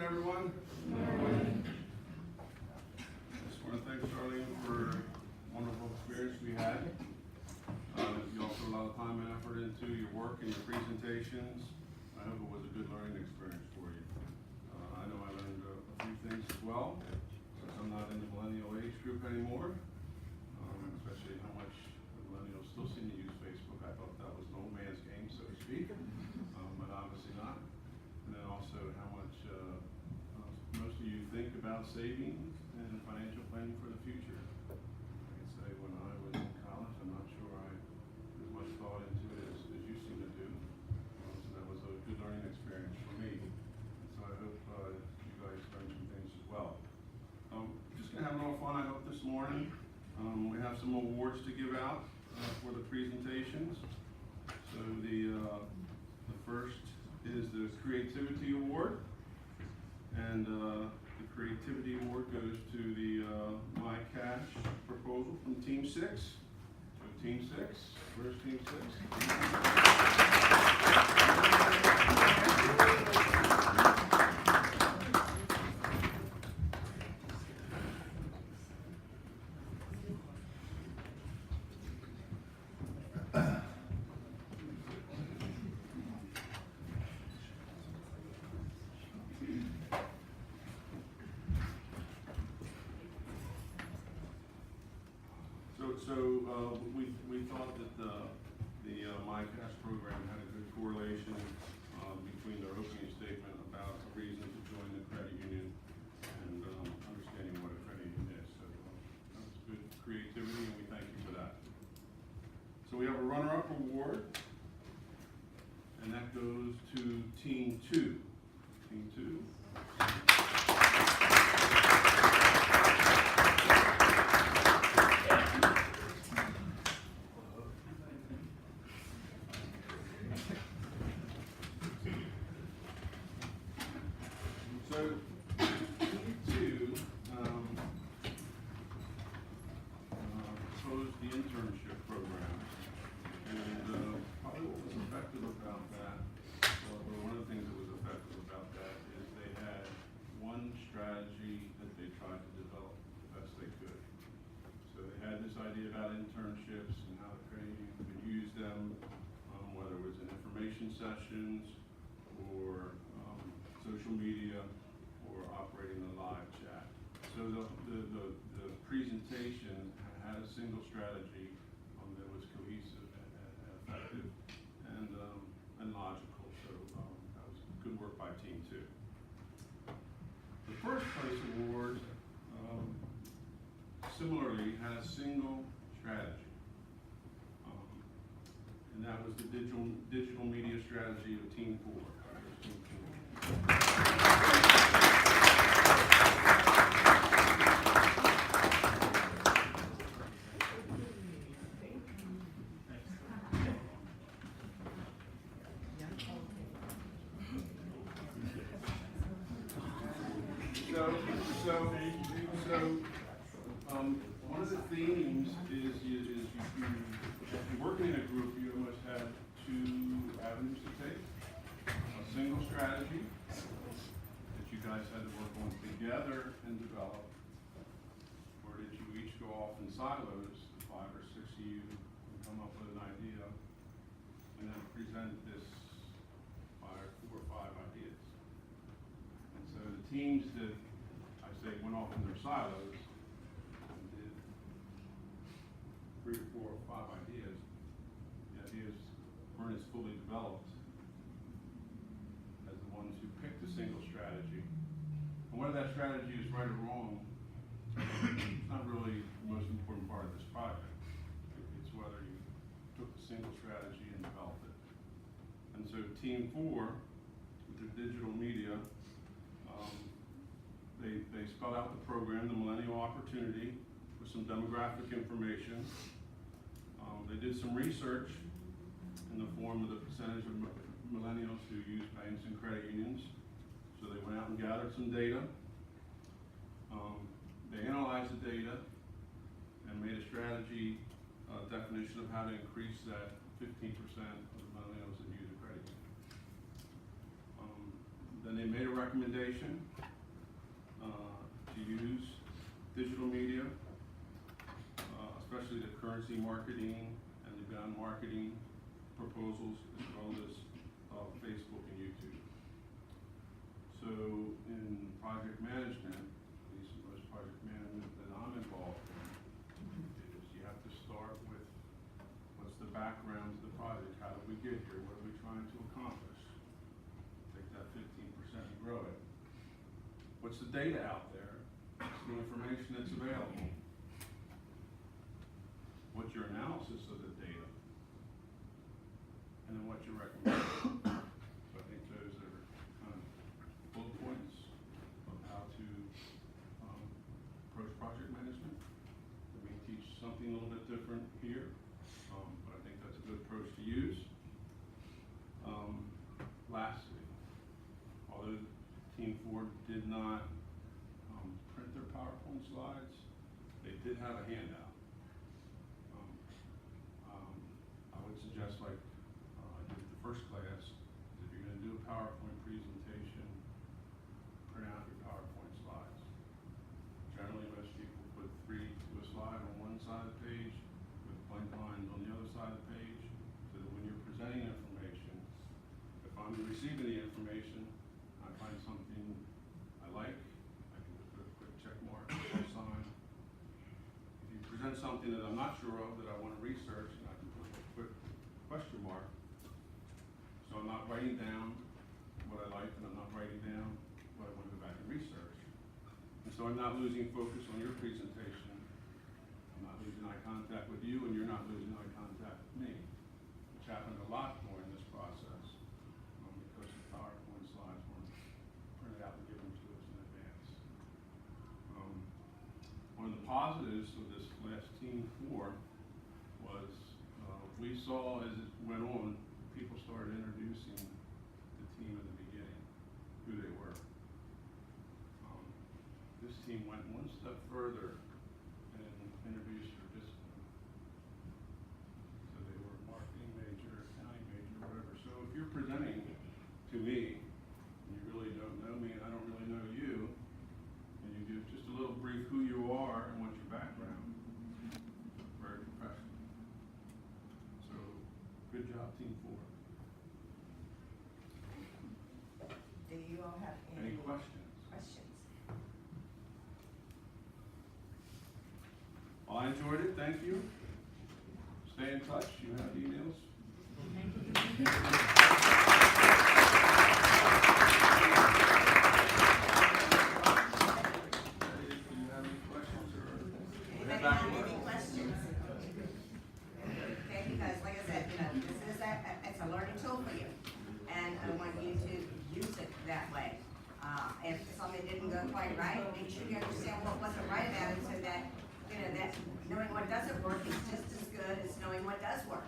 everyone. Good morning. Just want to thank Charlene for a wonderful experience we had. You all put a lot of time and effort into your work and your presentations. I hope it was a good learning experience for you. I know I learned a few things as well, since I'm not in the millennial age group anymore, especially how much the millennials still seem to use Facebook. I thought that was an old man's game, so to speak, but obviously not. And then also how much most of you think about savings and financial planning for the future. I can say when I was in college, I'm not sure I put as much thought into it as you seem to do. So that was a good learning experience for me. So I hope you guys learned some things as well. Just gonna have a little fun, I hope, this morning. We have some awards to give out for the presentations. So the first is the Creativity Award. And the Creativity Award goes to the My Cash proposal from Team 6. So Team 6, where's Team 6? So we thought that the My Cash program had a good correlation between their opening statement about a reason to join the credit union and understanding what a credit union is. So that was good creativity, and we thank you for that. So we have a runner-up award, and that goes to Team 2. Team 2. Proposed the internship program, and probably what was effective about that, or one of the things that was effective about that, is they had one strategy that they tried to develop the best they could. So they had this idea about internships and how the credit union could use them, whether it was in information sessions or social media or operating a live chat. So the presentation had a single strategy that was cohesive and effective and logical. So that was good work by Team 2. The first place award similarly had a single strategy, and that was the digital media strategy of Team 4. One of the themes is you're working in a group, you must have two avenues to take. A single strategy that you guys had to work on together and develop, or did you each go off in silos, 5 or 6 of you, and come up with an idea, and then present this 4 or 5 ideas. And so the teams that I say went off in their silos and did 3 or 4 or 5 ideas, the ideas weren't as fully developed as the ones who picked a single strategy. And whether that strategy is right or wrong, it's not really the most important part of this project. It's whether you took the single strategy and developed it. And so Team 4, with their digital media, they spelled out the program, the Millennial Opportunity, with some demographic information. They did some research in the form of the percentage of millennials who use banks and credit unions. So they went out and gathered some data. They analyzed the data and made a strategy definition of how to increase that 15% of the millennials that use a credit union. Then they made a recommendation to use digital media, especially the currency marketing and the gun marketing proposals, as well as Facebook and YouTube. So in project management, at least most project management that I'm involved in, is you have to start with what's the background to the project, how did we get here, what are we trying to accomplish? Take that 15% and grow it. What's the data out there? What's the information that's available? What's your analysis of the data? And then what's your recommendation? So I think those are kind of bullet points of how to approach project management. We teach something a little bit different here, but I think that's a good approach to use. Lastly, although Team 4 did not print their PowerPoint slides, they did have a handout. I would suggest, like I did the first class, if you're going to do a PowerPoint presentation, print out your PowerPoint slides. Generally, most people put 3 to a slide on one side of the page with blank lines on the other side of the page, so that when you're presenting information, if I'm receiving the information, I find something I like, I can just put a quick check mark, or sign. If you present something that I'm not sure of, that I want to research, and I can put a quick question mark. So I'm not writing down what I like, and I'm not writing down what I want to go back and research. And so I'm not losing focus on your presentation. I'm not losing eye contact with you, and you're not losing eye contact with me, which happened a lot during this process because the PowerPoint slides weren't printed out and given to us in advance. One of the positives of this last Team 4 was we saw as it went on, people started introducing the team in the beginning, who they were. This team went one step further and introduced your discipline. So they were a marketing major, accounting major, whatever. So if you're presenting to me, and you really don't know me, and I don't really know you, and you give just a little brief who you are and what's your background, very professional. So good job, Team 4. Do you all have Any questions? Well, I enjoyed it. Thank you. Stay in touch. You have emails. Do you have any questions? Anybody have any questions? Okay, because like I said, this is it's a learning tool for you. And I want you to use it that way. If something didn't go quite right, make sure you understand what wasn't right about it, so that that knowing what doesn't work is just as good as knowing what does work.